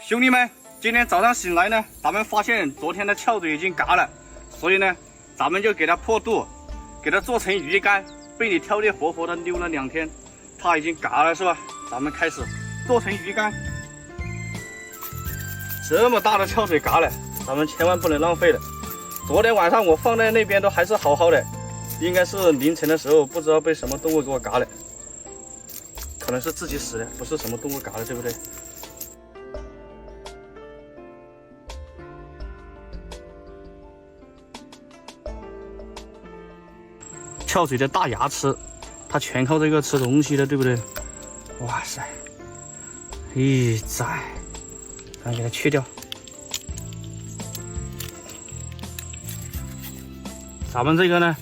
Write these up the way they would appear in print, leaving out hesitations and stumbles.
兄弟们，今天早上醒来呢，咱们发现昨天的翘嘴已经嘎了，所以呢，咱们就给它破肚，给它做成鱼干，被你挑裂活活的溜了2天，它已经嘎了是吧？咱们开始做成鱼干。这么大的翘嘴嘎了，咱们千万不能浪费了。昨天晚上我放在那边都还是好好的，应该是凌晨的时候不知道被什么动物给我嘎了，可能是自己死的，不是什么动物嘎了，对不对？翘嘴的大牙齿，它全靠这个吃东西的，对不对？哇塞，一宰，然后给它去掉。咱们这个呢，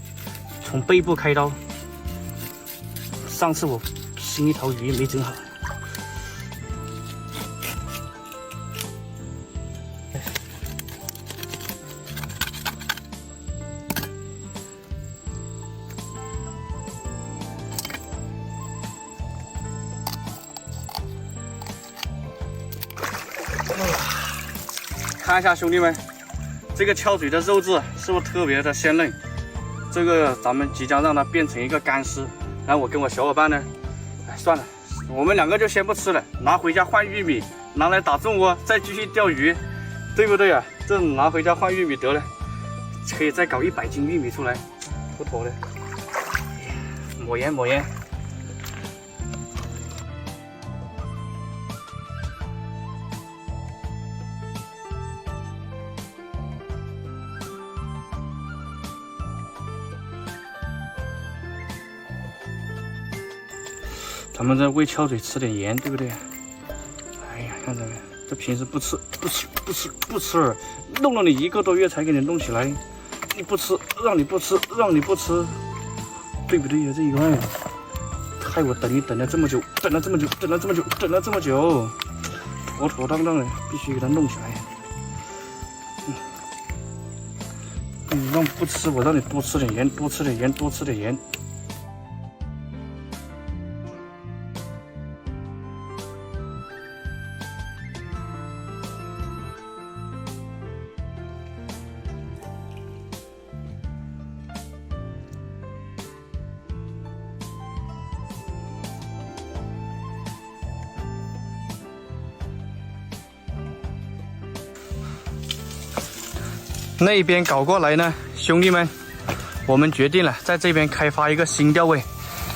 从背部开刀。上次我新一条鱼没整好。看一下兄弟们，这个翘嘴的肉质是不是特别的鲜嫩？这个咱们即将让它变成一个干尸，然后我跟我小伙伴呢，算了，我们2个就先不吃了，拿回家换玉米，拿来打重窝，再继续钓鱼，对不对啊？这拿回家换玉米得了，可以再搞100斤玉米出来，不妥的。抹盐抹盐。咱们这喂翘嘴吃点盐，对不对？哎呀，看这个，这平时不吃，弄了你1个多月才给你弄起来，你不吃，让你不吃，对不对呀？这一块，害我等你等了这么久，等了这么久，妥妥当当的，必须给它弄起来。你让不吃，我让你多吃点盐，多吃点盐。那边搞过来呢，兄弟们，我们决定了在这边开发一个新钓位。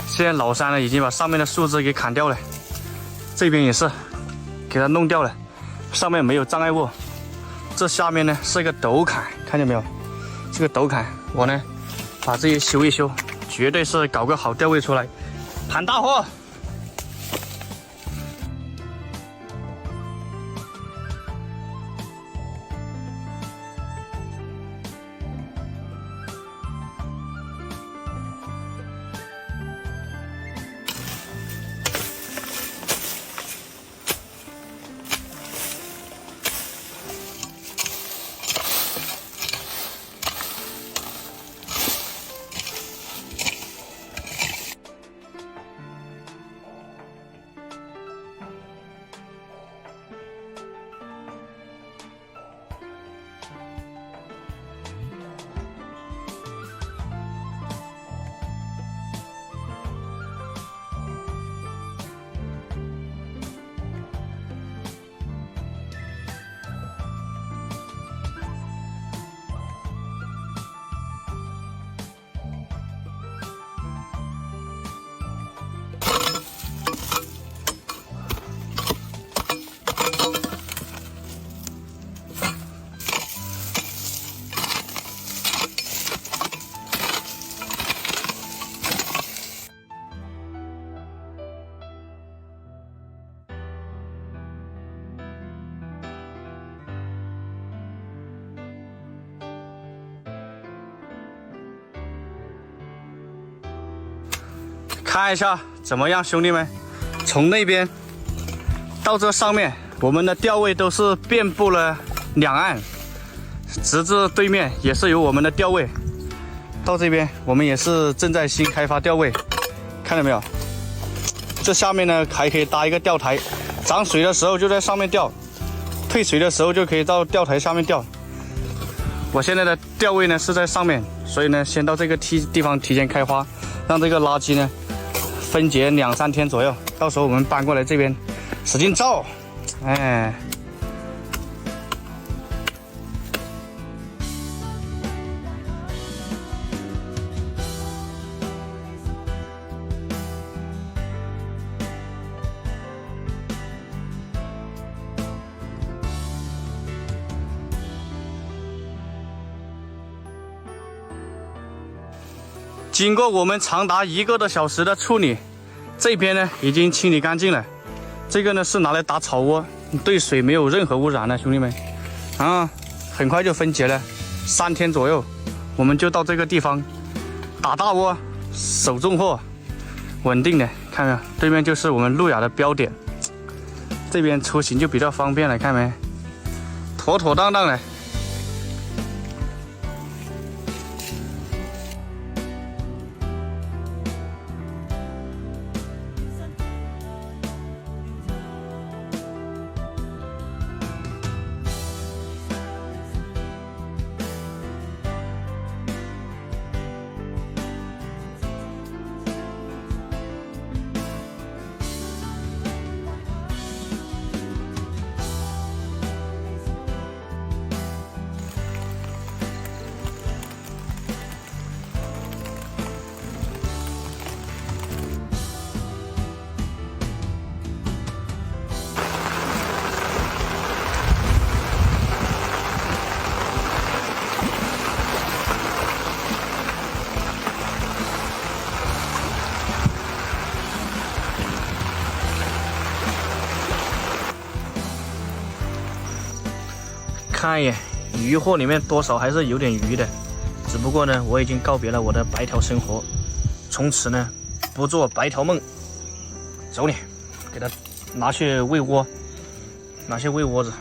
现在老三呢已经把上面的树枝给砍掉了，这边也是给它弄掉了，上面没有障碍物。这下面呢是一个陡坎，看见没有？这个陡坎我呢把这些修一修，绝对是搞个好钓位出来。喊大货！看一下怎么样，兄弟们，从那边到这上面，我们的钓位都是遍布了两岸，直至对面也是有我们的钓位。到这边我们也是正在新开发钓位，看到没有？这下面呢还可以搭一个钓台，涨水的时候就在上面钓。配水的时候就可以到钓台下面钓。我现在的钓位呢是在上面，所以呢先到这个地方提前开花，让这个垃圾呢分解2、3天左右，到时候我们搬过来这边使劲照，哎。经过我们长达1个多小时的处理，这边呢已经清理干净了。这个呢是拿来打草窝，对水没有任何污染了，兄弟们。啊，很快就分解了，3天左右，我们就到这个地方打大窝，手重货，稳定的。看没有？对面就是我们路亚的标点，这边出行就比较方便了，看没？妥妥当当的。看一眼鱼货里面多少还是有点鱼的，只不过呢，我已经告别了我的白条生活，从此呢不做白条梦。走你，给它拿去喂窝，拿去喂窝子。